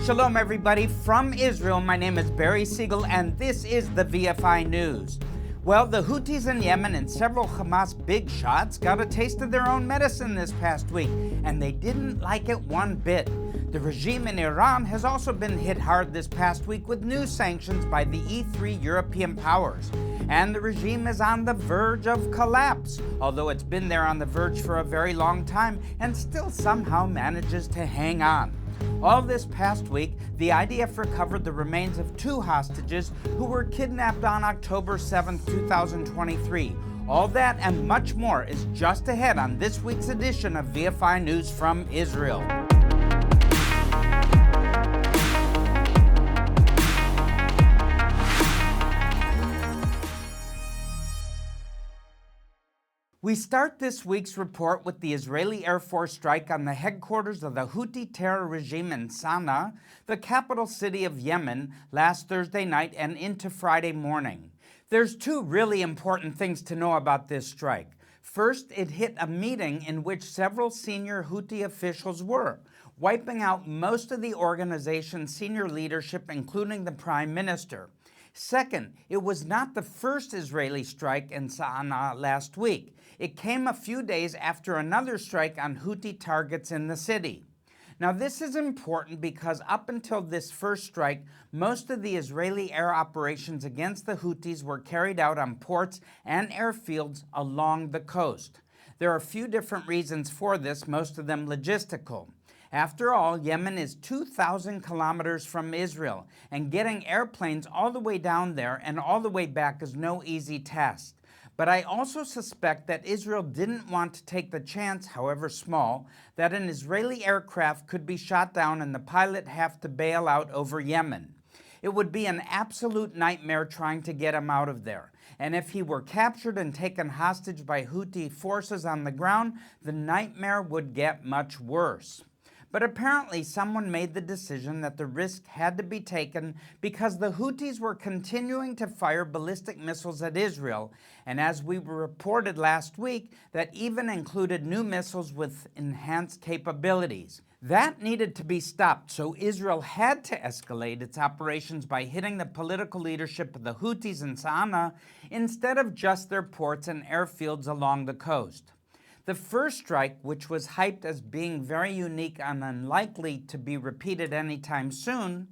Shalom everybody from Israel. My name is Barry Segal and this is the VFI News. Well, the Houthis in Yemen and several Hamas big shots got a taste of their own medicine this past week, and they didn't like it one bit. The regime in Iran has also been hit hard this past week with new sanctions by the E3 European powers. And the regime is on the verge of collapse, although it's been there on the verge for a very long time and still somehow manages to hang on. All this past week, the IDF recovered the remains of 2 hostages who were kidnapped on October 7, 2023. All that and much more is just ahead on this week's edition of VFI News from Israel. We start this week's report with the Israeli Air Force strike on the headquarters of the Houthi terror regime in Sana'a, the capital city of Yemen, last Thursday night and into Friday morning. There's 2 really important things to know about this strike. First, it hit a meeting in which several senior Houthi officials were, wiping out most of the organization's senior leadership, including the Prime Minister. Second, it was not the first Israeli strike in Sana'a last week. It came a few days after another strike on Houthi targets in the city. Now, this is important because up until this first strike, most of the Israeli air operations against the Houthis were carried out on ports and airfields along the coast. There are a few different reasons for this, most of them logistical. After all, Yemen is 2,000 kilometers from Israel, and getting airplanes all the way down there and all the way back is no easy task. But I also suspect that Israel didn't want to take the chance, however small, that an Israeli aircraft could be shot down and the pilot have to bail out over Yemen. It would be an absolute nightmare trying to get him out of there. And if he were captured and taken hostage by Houthi forces on the ground, the nightmare would get much worse. But apparently someone made the decision that the risk had to be taken because the Houthis were continuing to fire ballistic missiles at Israel, and as we reported last week, that even included new missiles with enhanced capabilities. That needed to be stopped, so Israel had to escalate its operations by hitting the political leadership of the Houthis in Sana'a instead of just their ports and airfields along the coast. The first strike, which was hyped as being very unique and unlikely to be repeated anytime soon,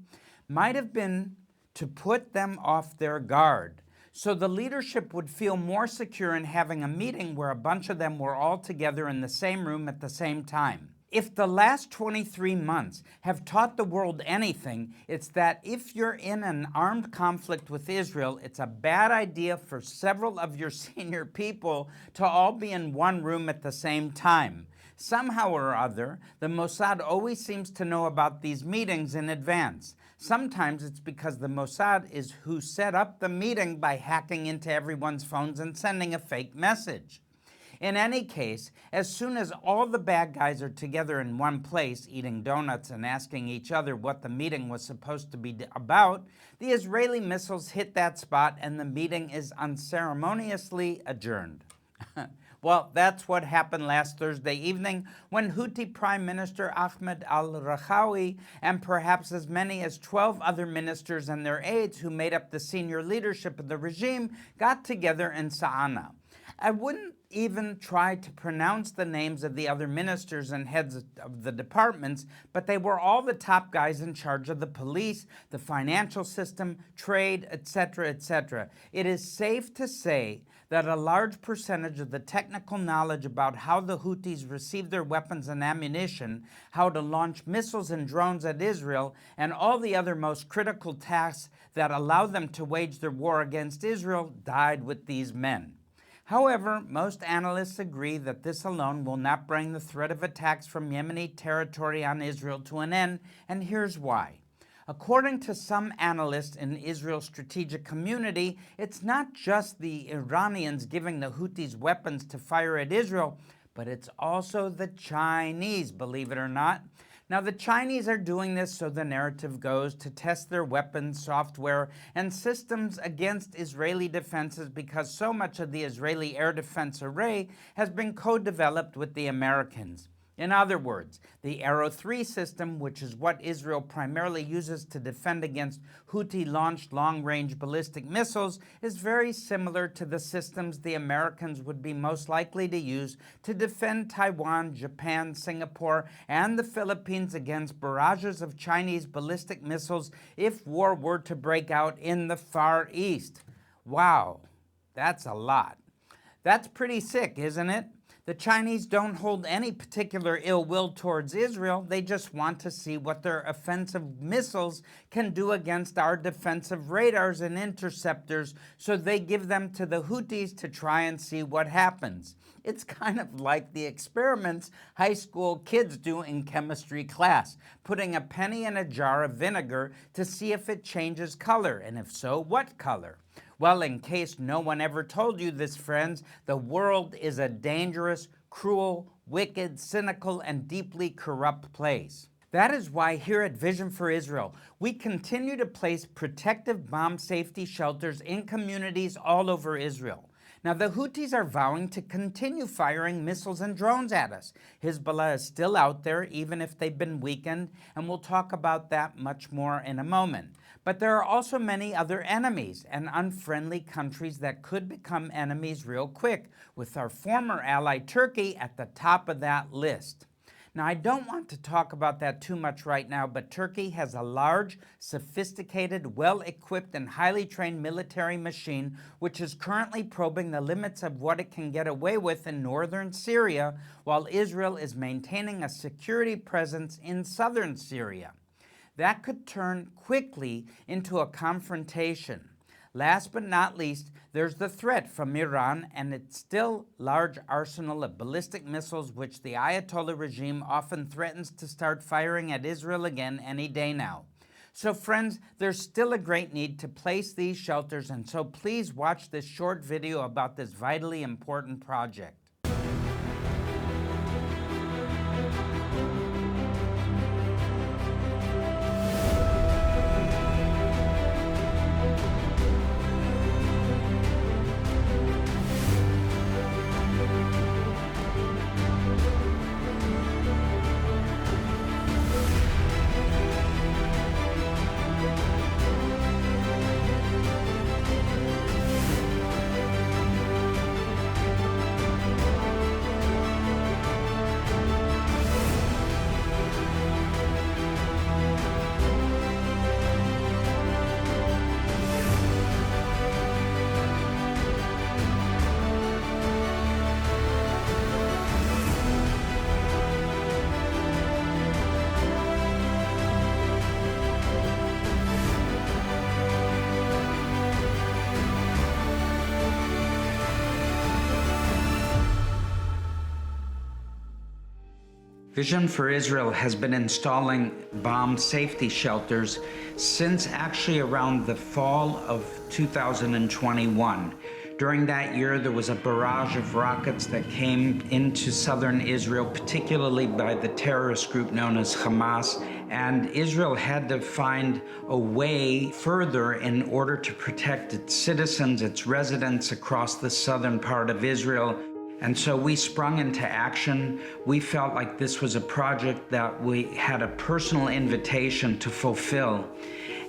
might have been to put them off their guard, so the leadership would feel more secure in having a meeting where a bunch of them were all together in the same room at the same time. If the last 23 months have taught the world anything, it's that if you're in an armed conflict with Israel, it's a bad idea for several of your senior people to all be in one room at the same time. Somehow or other, the Mossad always seems to know about these meetings in advance. Sometimes it's because the Mossad is who set up the meeting by hacking into everyone's phones and sending a fake message. In any case, as soon as all the bad guys are together in one place eating donuts and asking each other what the meeting was supposed to be about, the Israeli missiles hit that spot and the meeting is unceremoniously adjourned. Well, that's what happened last Thursday evening when Houthi Prime Minister Ahmed al-Rahawi and perhaps as many as 12 other ministers and their aides who made up the senior leadership of the regime got together in Sana'a. I wouldn't even try to pronounce the names of the other ministers and heads of the departments, but they were all the top guys in charge of the police, the financial system, trade, etc., etc. It is safe to say that a large percentage of the technical knowledge about how the Houthis receive their weapons and ammunition, how to launch missiles and drones at Israel, and all the other most critical tasks that allow them to wage their war against Israel died with these men. However, most analysts agree that this alone will not bring the threat of attacks from Yemeni territory on Israel to an end, and here's why. According to some analysts in Israel's strategic community, it's not just the Iranians giving the Houthis weapons to fire at Israel, but it's also the Chinese, believe it or not. Now, the Chinese are doing this, so the narrative goes, to test their weapons, software, and systems against Israeli defenses because so much of the Israeli air defense array has been co-developed with the Americans. In other words, the Arrow 3 system, which is what Israel primarily uses to defend against Houthi-launched long-range ballistic missiles, is very similar to the systems the Americans would be most likely to use to defend Taiwan, Japan, Singapore, and the Philippines against barrages of Chinese ballistic missiles if war were to break out in the Far East. Wow, that's a lot. That's pretty sick, isn't it? The Chinese don't hold any particular ill will towards Israel. They just want to see what their offensive missiles can do against our defensive radars and interceptors, so they give them to the Houthis to try and see what happens. It's kind of like the experiments high school kids do in chemistry class, putting a penny in a jar of vinegar to see if it changes color, and if so, what color. Well, in case no one ever told you this, friends, the world is a dangerous, cruel, wicked, cynical, and deeply corrupt place. That is why here at Vision for Israel, we continue to place protective bomb safety shelters in communities all over Israel. Now, the Houthis are vowing to continue firing missiles and drones at us. Hezbollah is still out there, even if they've been weakened, and we'll talk about that much more in a moment. But there are also many other enemies and unfriendly countries that could become enemies real quick, with our former ally Turkey at the top of that list. Now, I don't want to talk about that too much right now, but Turkey has a large, sophisticated, well-equipped, and highly trained military machine, which is currently probing the limits of what it can get away with in northern Syria, while Israel is maintaining a security presence in southern Syria. That could turn quickly into a confrontation. Last but not least, there's the threat from Iran and its still large arsenal of ballistic missiles, which the Ayatollah regime often threatens to start firing at Israel again any day now. So friends, there's still a great need to place these shelters, and so please watch this short video about this vitally important project. Vision for Israel has been installing bomb safety shelters since actually around the fall of 2021. During that year, there was a barrage of rockets that came into southern Israel, particularly by the terrorist group known as Hamas, and Israel had to find a way further in order to protect its citizens, its residents across the southern part of Israel. And so we sprung into action. We felt like this was a project that we had a personal invitation to fulfill.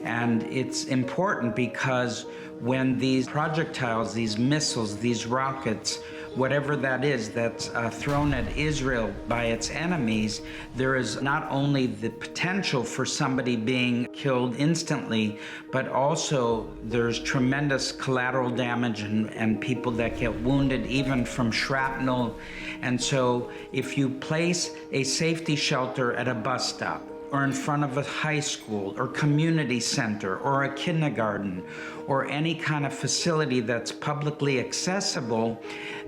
And it's important because when these projectiles, these missiles, these rockets, whatever that is that's thrown at Israel by its enemies, there is not only the potential for somebody being killed instantly, but also there's tremendous collateral damage and people that get wounded even from shrapnel. And so if you place a safety shelter at a bus stop, or in front of a high school or community center or a kindergarten or any kind of facility that's publicly accessible,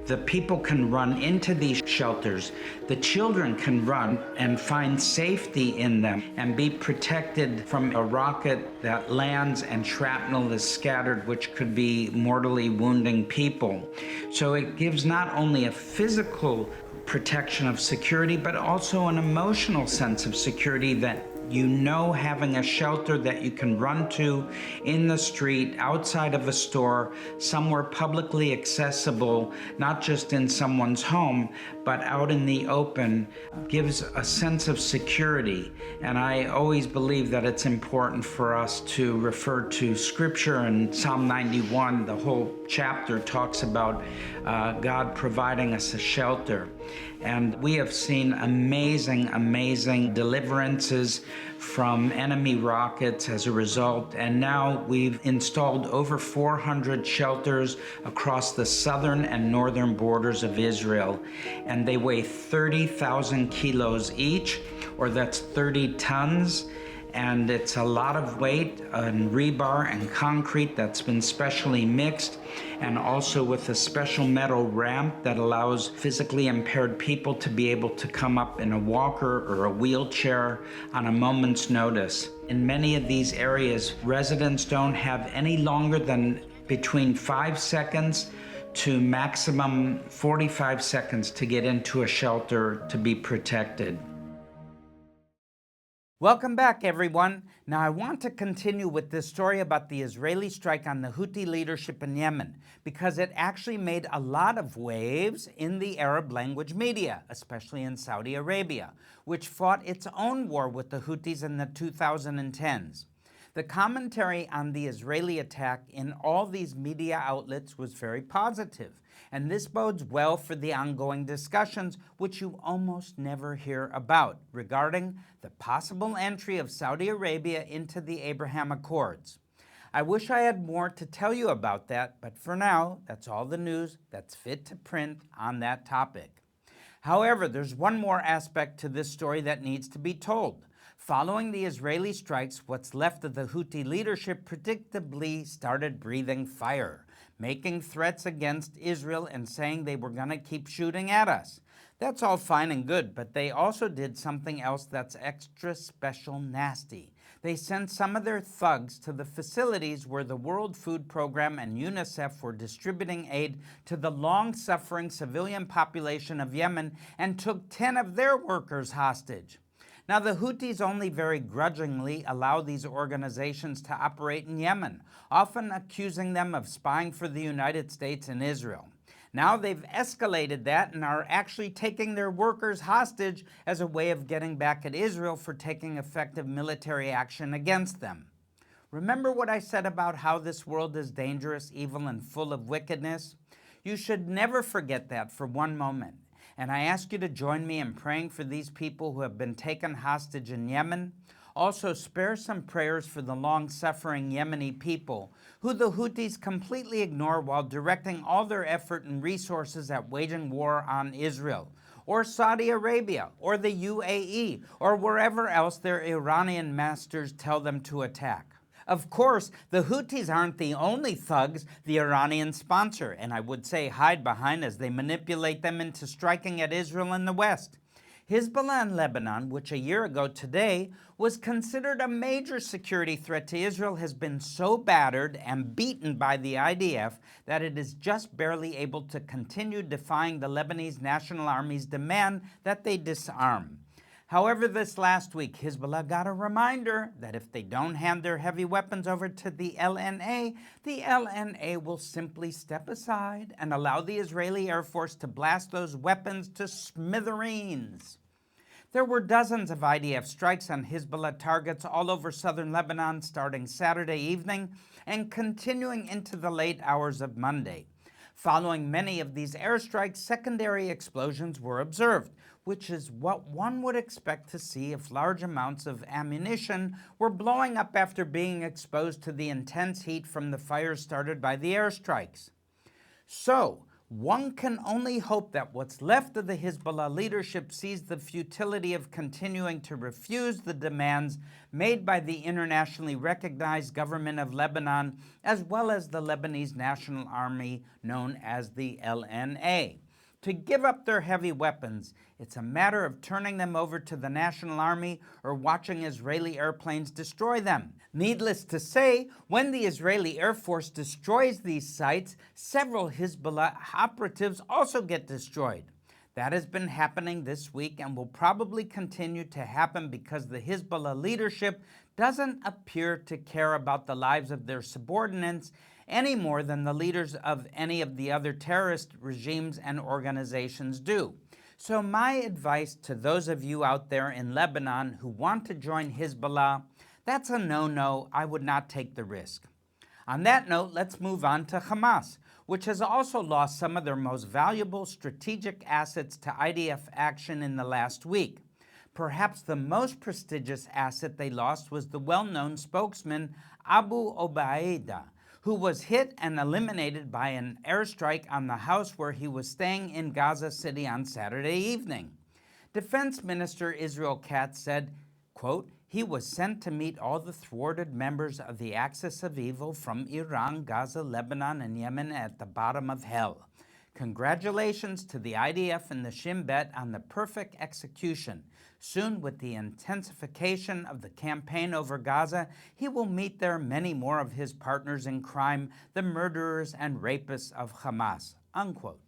the people can run into these shelters. The children can run and find safety in them and be protected from a rocket that lands and shrapnel is scattered, which could be mortally wounding people. So it gives not only a physical protection of security, but also an emotional sense of security that You know, having a shelter that you can run to in the street, outside of a store, somewhere publicly accessible, not just in someone's home, but out in the open, gives a sense of security. And I always believe that it's important for us to refer to Scripture. And Psalm 91, the whole chapter talks about God providing us a shelter. And we have seen amazing deliverances from enemy rockets as a result. And now we've installed over 400 shelters across the southern and northern borders of Israel. And they weigh 30,000 kilos each, or that's 30 tons. And it's a lot of weight on rebar and concrete that's been specially mixed, and also with a special metal ramp that allows physically impaired people to be able to come up in a walker or a wheelchair on a moment's notice. In many of these areas, residents don't have any longer than between 5 seconds to maximum 45 seconds to get into a shelter to be protected. Welcome back, everyone. Now, I want to continue with this story about the Israeli strike on the Houthi leadership in Yemen, because it actually made a lot of waves in the Arab language media, especially in Saudi Arabia, which fought its own war with the Houthis in the 2010s. The commentary on the Israeli attack in all these media outlets was very positive, and this bodes well for the ongoing discussions, which you almost never hear about, regarding the possible entry of Saudi Arabia into the Abraham Accords. I wish I had more to tell you about that, but for now, that's all the news that's fit to print on that topic. However, there's one more aspect to this story that needs to be told. Following the Israeli strikes, what's left of the Houthi leadership predictably started breathing fire, making threats against Israel and saying they were going to keep shooting at us. That's all fine and good, but they also did something else that's extra special nasty. They sent some of their thugs to the facilities where the World Food Program and UNICEF were distributing aid to the long-suffering civilian population of Yemen and took 10 of their workers hostage. Now, the Houthis only very grudgingly allow these organizations to operate in Yemen, often accusing them of spying for the United States and Israel. Now they've escalated that and are actually taking their workers hostage as a way of getting back at Israel for taking effective military action against them. Remember what I said about how this world is dangerous, evil, and full of wickedness? You should never forget that for one moment. And I ask you to join me in praying for these people who have been taken hostage in Yemen. Also, spare some prayers for the long-suffering Yemeni people, who the Houthis completely ignore while directing all their effort and resources at waging war on Israel, or Saudi Arabia, or the UAE, or wherever else their Iranian masters tell them to attack. Of course, the Houthis aren't the only thugs the Iranians sponsor, and I would say hide behind as they manipulate them into striking at Israel in the West. Hezbollah in Lebanon, which a year ago today was considered a major security threat to Israel, has been so battered and beaten by the IDF that it is just barely able to continue defying the Lebanese National Army's demand that they disarm. However, this last week, Hezbollah got a reminder that if they don't hand their heavy weapons over to the LNA will simply step aside and allow the Israeli Air Force to blast those weapons to smithereens. There were dozens of IDF strikes on Hezbollah targets all over southern Lebanon starting Saturday evening and continuing into the late hours of Monday. Following many of these airstrikes, secondary explosions were observed, which is what one would expect to see if large amounts of ammunition were blowing up after being exposed to the intense heat from the fires started by the airstrikes. So, one can only hope that what's left of the Hezbollah leadership sees the futility of continuing to refuse the demands made by the internationally recognized government of Lebanon, as well as the Lebanese National Army, known as the LNA. To give up their heavy weapons, it's a matter of turning them over to the National Army or watching Israeli airplanes destroy them. Needless to say, when the Israeli Air Force destroys these sites, several Hezbollah operatives also get destroyed. That has been happening this week and will probably continue to happen because the Hezbollah leadership doesn't appear to care about the lives of their subordinates any more than the leaders of any of the other terrorist regimes and organizations do. So my advice to those of you out there in Lebanon who want to join Hezbollah, that's a no-no. I would not take the risk. On that note, let's move on to Hamas, which has also lost some of their most valuable strategic assets to IDF action in the last week. Perhaps the most prestigious asset they lost was the well-known spokesman Abu Obeid, who was hit and eliminated by an airstrike on the house where he was staying in Gaza City on Saturday evening. Defense Minister Israel Katz said, quote, "He was sent to meet all the thwarted members of the axis of evil from Iran, Gaza, Lebanon, and Yemen at the bottom of hell. Congratulations to the IDF and the Shin Bet on the perfect execution. Soon, with the intensification of the campaign over Gaza, he will meet there many more of his partners in crime, the murderers and rapists of Hamas," unquote.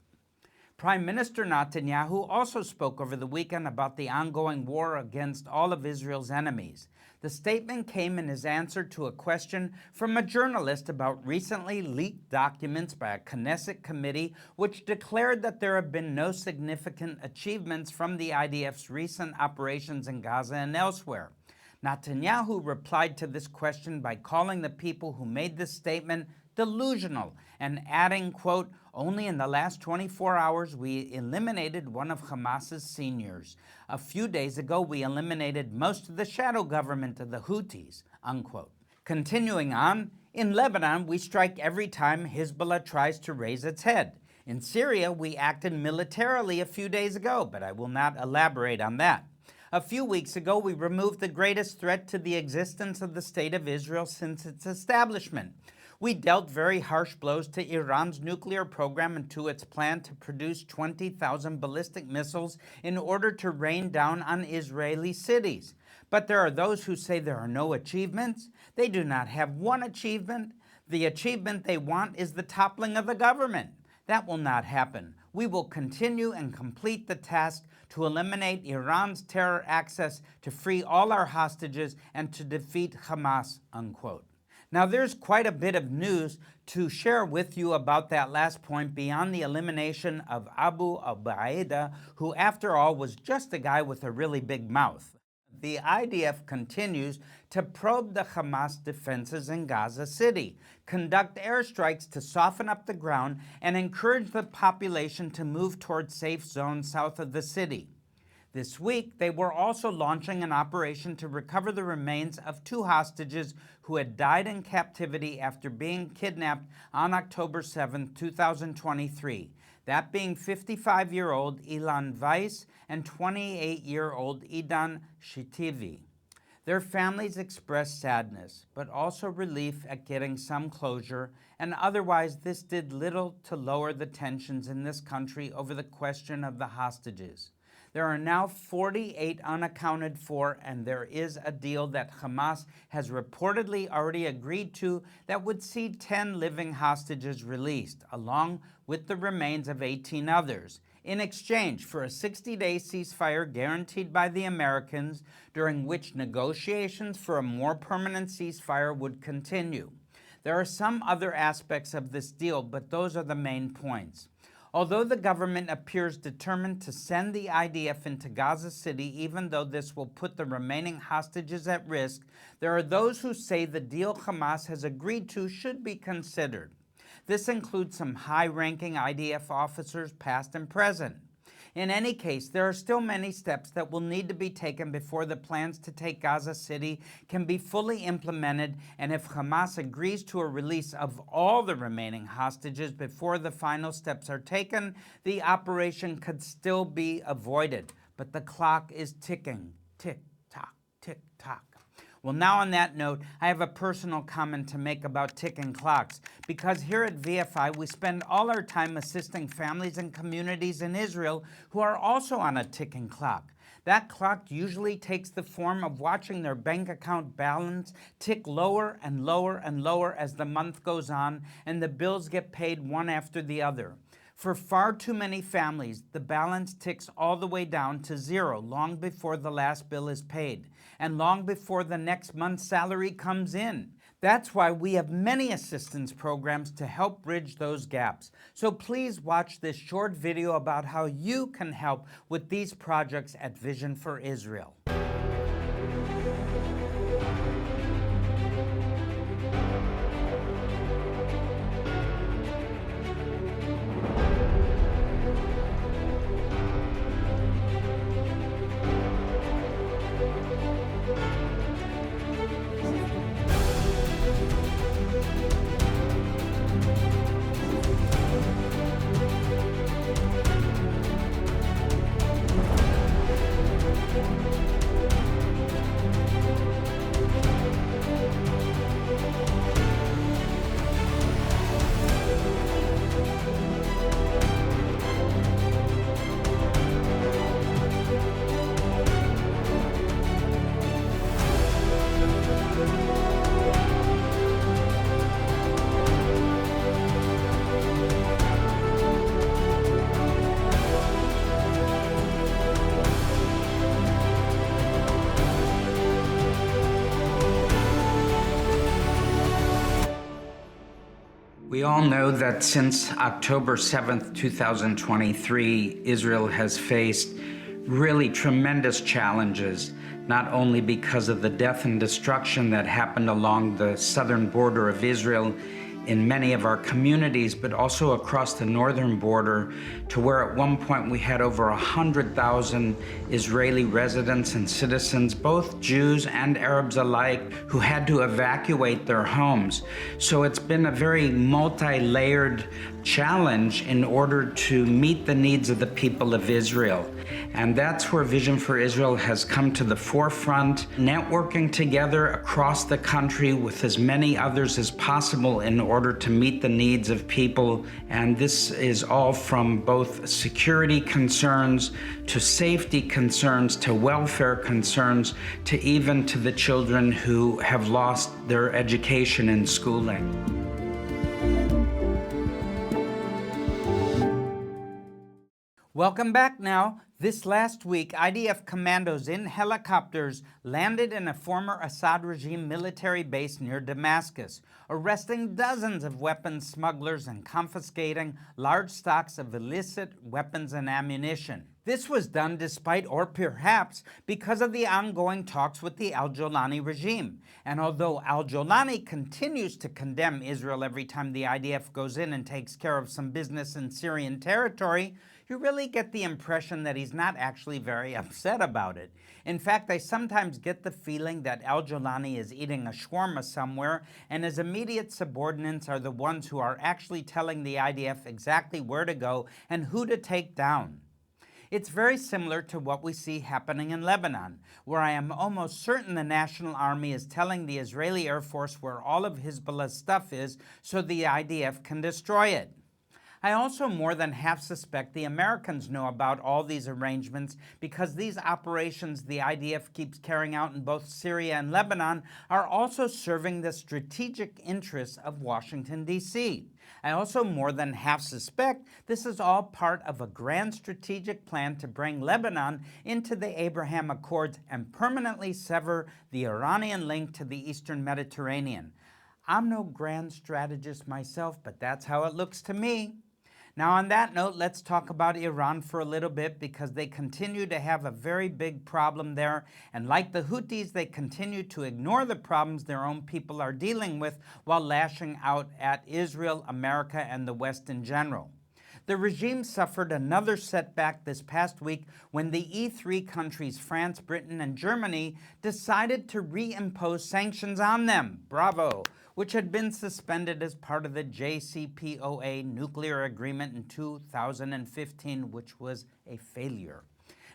Prime Minister Netanyahu also spoke over the weekend about the ongoing war against all of Israel's enemies. The statement came in his answer to a question from a journalist about recently leaked documents by a Knesset committee which declared that there have been no significant achievements from the IDF's recent operations in Gaza and elsewhere. Netanyahu replied to this question by calling the people who made this statement delusional and adding, quote, "Only in the last 24 hours we eliminated one of Hamas's seniors. A few days ago we eliminated most of the shadow government of the Houthis," unquote. Continuing on, in Lebanon we strike every time Hezbollah tries to raise its head. In Syria we acted militarily a few days ago, but I will not elaborate on that. A few weeks ago we removed the greatest threat to the existence of the State of Israel since its establishment. We dealt very harsh blows to Iran's nuclear program and to its plan to produce 20,000 ballistic missiles in order to rain down on Israeli cities. But there are those who say there are no achievements. They do not have one achievement. The achievement they want is the toppling of the government. That will not happen. We will continue and complete the task to eliminate Iran's terror access, to free all our hostages, and to defeat Hamas," unquote. Now, there's quite a bit of news to share with you about that last point beyond the elimination of Abu Obeid, who, after all, was just a guy with a really big mouth. The IDF continues to probe the Hamas defenses in Gaza City, conduct airstrikes to soften up the ground, and encourage the population to move towards safe zones south of the city. This week, they were also launching an operation to recover the remains of 2 hostages who had died in captivity after being kidnapped on October 7, 2023, that being 55-year-old Ilan Weiss and 28-year-old Idan Shitivi. Their families expressed sadness, but also relief at getting some closure, and otherwise this did little to lower the tensions in this country over the question of the hostages. There are now 48 unaccounted for, and there is a deal that Hamas has reportedly already agreed to that would see 10 living hostages released, along with the remains of 18 others, in exchange for a 60-day ceasefire guaranteed by the Americans, during which negotiations for a more permanent ceasefire would continue. There are some other aspects of this deal, but those are the main points. Although the government appears determined to send the IDF into Gaza City, even though this will put the remaining hostages at risk, there are those who say the deal Hamas has agreed to should be considered. This includes some high-ranking IDF officers, past and present. In any case, there are still many steps that will need to be taken before the plans to take Gaza City can be fully implemented, and if Hamas agrees to a release of all the remaining hostages before the final steps are taken, the operation could still be avoided. But the clock is ticking. Tick-tock, tick-tock. Well, now on that note, I have a personal comment to make about ticking clocks, because here at VFI we spend all our time assisting families and communities in Israel who are also on a ticking clock. That clock usually takes the form of watching their bank account balance tick lower and lower and lower as the month goes on and the bills get paid one after the other. For far too many families, the balance ticks all the way down to zero long before the last bill is paid and long before the next month's salary comes in. That's why we have many assistance programs to help bridge those gaps. So please watch this short video about how you can help with these projects at Vision for Israel. We all know that since October 7th, 2023, Israel has faced really tremendous challenges, not only because of the death and destruction that happened along the southern border of Israel in many of our communities, but also across the northern border, to where at one point we had over 100,000 Israeli residents and citizens, both Jews and Arabs alike, who had to evacuate their homes. So it's been a very multi-layered challenge in order to meet the needs of the people of Israel. And that's where Vision for Israel has come to the forefront, networking together across the country with as many others as possible in order to meet the needs of people. And this is all from both security concerns to safety concerns to welfare concerns to even to the children who have lost their education and schooling. Welcome back now. This last week, IDF commandos in helicopters landed in a former Assad regime military base near Damascus, arresting dozens of weapons smugglers and confiscating large stocks of illicit weapons and ammunition. This was done despite, or perhaps because of the ongoing talks with the al-Jolani regime. And although al-Jolani continues to condemn Israel every time the IDF goes in and takes care of some business in Syrian territory, you really get the impression that he's not actually very upset about it. In fact, I sometimes get the feeling that al-Jolani is eating a shawarma somewhere, and his immediate subordinates are the ones who are actually telling the IDF exactly where to go and who to take down. It's very similar to what we see happening in Lebanon, where I am almost certain the National Army is telling the Israeli Air Force where all of Hezbollah's stuff is so the IDF can destroy it. I also more than half suspect the Americans know about all these arrangements because these operations the IDF keeps carrying out in both Syria and Lebanon are also serving the strategic interests of Washington, D.C. I also more than half suspect this is all part of a grand strategic plan to bring Lebanon into the Abraham Accords and permanently sever the Iranian link to the Eastern Mediterranean. I'm no grand strategist myself, but that's how it looks to me. Now, on that note, let's talk about Iran for a little bit because they continue to have a very big problem there. And like the Houthis, they continue to ignore the problems their own people are dealing with while lashing out at Israel, America, and the West in general. The regime suffered another setback this past week when the E3 countries, France, Britain, and Germany, decided to reimpose sanctions on them. Bravo! Which had been suspended as part of the JCPOA nuclear agreement in 2015, which was a failure.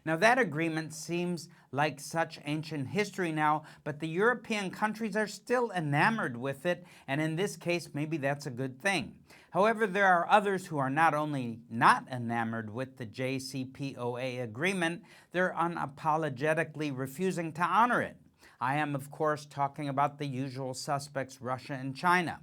Now, that agreement seems like such ancient history now, but the European countries are still enamored with it, and in this case, maybe that's a good thing. However, there are others who are not only not enamored with the JCPOA agreement, they're unapologetically refusing to honor it. I am, of course, talking about the usual suspects, Russia and China.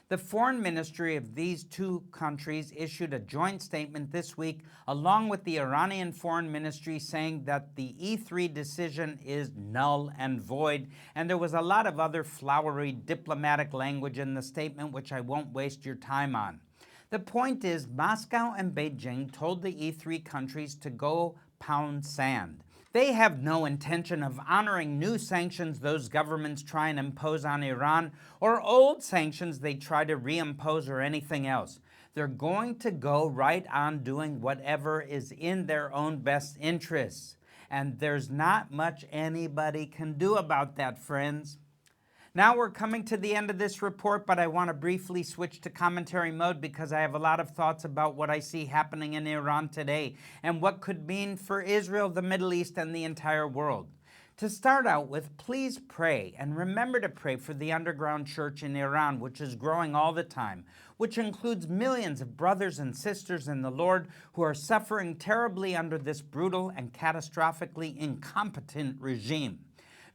The foreign ministry of these two countries issued a joint statement this week, along with the Iranian foreign ministry, saying that the E3 decision is null and void, and there was a lot of other flowery diplomatic language in the statement, which I won't waste your time on. The point is, Moscow and Beijing told the E3 countries to go pound sand. They have no intention of honoring new sanctions those governments try and impose on Iran, or old sanctions they try to reimpose, or anything else. They're going to go right on doing whatever is in their own best interests. And there's not much anybody can do about that, friends. Now we're coming to the end of this report, but I want to briefly switch to commentary mode because I have a lot of thoughts about what I see happening in Iran today and what could mean for Israel, the Middle East, and the entire world. To start out with, please pray, and remember to pray for the underground church in Iran, which is growing all the time, which includes millions of brothers and sisters in the Lord who are suffering terribly under this brutal and catastrophically incompetent regime.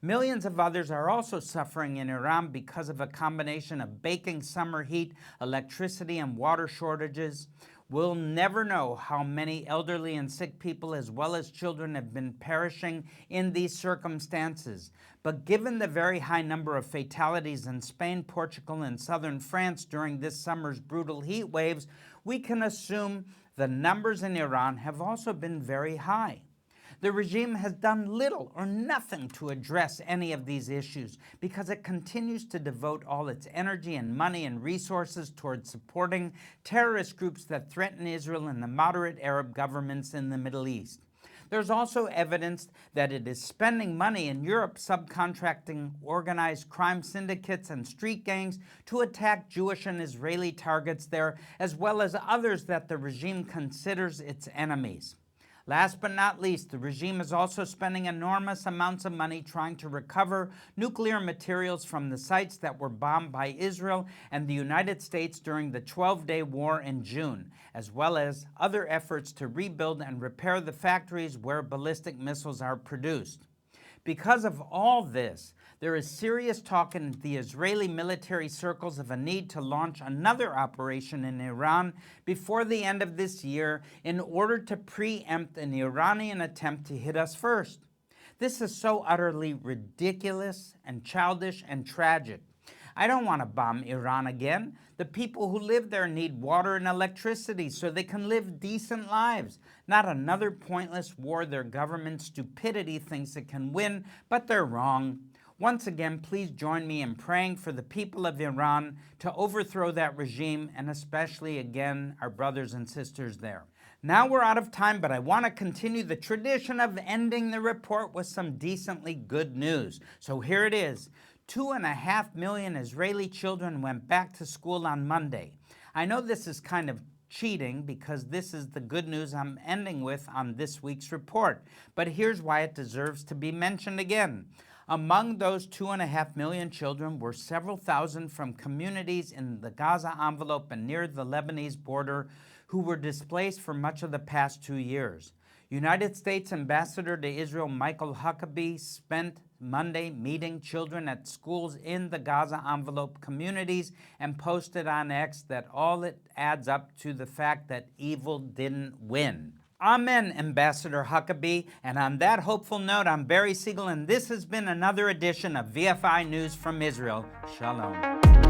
Millions of others are also suffering in Iran because of a combination of baking summer heat, electricity, and water shortages. We'll never know how many elderly and sick people as well as children have been perishing in these circumstances. But given the very high number of fatalities in Spain, Portugal, and southern France during this summer's brutal heat waves, we can assume the numbers in Iran have also been very high. The regime has done little or nothing to address any of these issues because it continues to devote all its energy and money and resources towards supporting terrorist groups that threaten Israel and the moderate Arab governments in the Middle East. There's also evidence that it is spending money in Europe subcontracting organized crime syndicates and street gangs to attack Jewish and Israeli targets there, as well as others that the regime considers its enemies. Last but not least, the regime is also spending enormous amounts of money trying to recover nuclear materials from the sites that were bombed by Israel and the United States during the 12-day war in June, as well as other efforts to rebuild and repair the factories where ballistic missiles are produced. Because of all this, there is serious talk in the Israeli military circles of a need to launch another operation in Iran before the end of this year in order to preempt an Iranian attempt to hit us first. This is so utterly ridiculous and childish and tragic. I don't want to bomb Iran again. The people who live there need water and electricity so they can live decent lives, not another pointless war their government's stupidity thinks it can win, but they're wrong. Once again, please join me in praying for the people of Iran to overthrow that regime, and especially, again, our brothers and sisters there. Now we're out of time, but I want to continue the tradition of ending the report with some decently good news. So here it is. 2.5 million Israeli children went back to school on Monday. I know this is kind of cheating because this is the good news I'm ending with on this week's report, but here's why it deserves to be mentioned again. Among those 2.5 million children were several thousand from communities in the Gaza envelope and near the Lebanese border who were displaced for much of the past 2 years. United States Ambassador to Israel Michael Huckabee spent Monday meeting children at schools in the Gaza envelope communities and posted on X that all it adds up to the fact that evil didn't win. Amen, Ambassador Huckabee. And on that hopeful note, I'm Barry Segal, and this has been another edition of VFI News from Israel. Shalom.